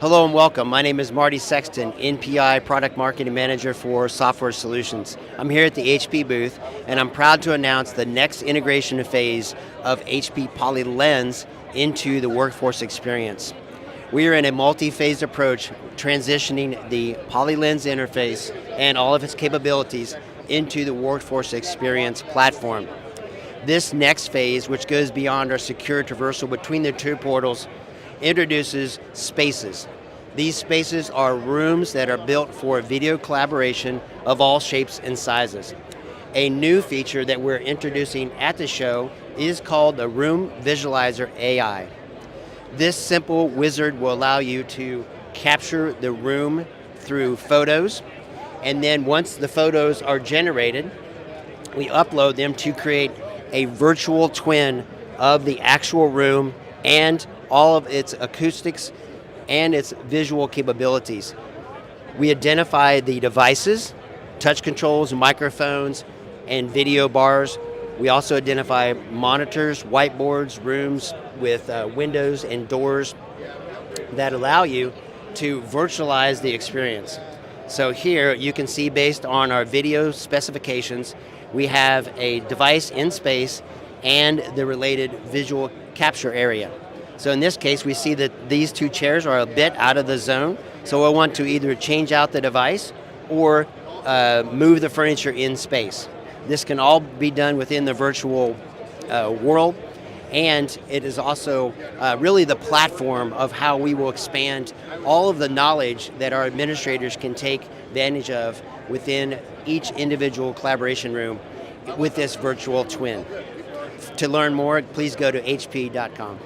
Hello and welcome. My name is Marty Sexton, NPI Product Marketing Manager for Software Solutions. I'm here at the HP booth, and I'm proud to announce the next integration phase of HP PolyLens into the workforce experience. We are in a multi-phase approach, transitioning the PolyLens interface and all of its capabilities into the workforce experience platform. This next phase, which goes beyond our secure traversal between the two portals, introduces spaces. These spaces are rooms that are built for video collaboration of all shapes and sizes. A new feature that we're introducing at the show is called the Room Visualizer AI. This simple wizard will allow you to capture the room through photos, and then once the photos are generated, we upload them to create a virtual twin of the actual room and all of its acoustics and its visual capabilities. We identify the devices, touch controls, microphones, and video bars. We also identify monitors, whiteboards, rooms with windows and doors that allow you to virtualize the experience. So here you can see, based on our video specifications, we have a device in space and the related visual capture area. So in this case, we see that these two chairs are a bit out of the zone, so we'll want to either change out the device or move the furniture in space. This can all be done within the virtual world, and it is also really the platform of how we will expand all of the knowledge that our administrators can take advantage of within each individual collaboration room with this virtual twin. To learn more, please go to hp.com.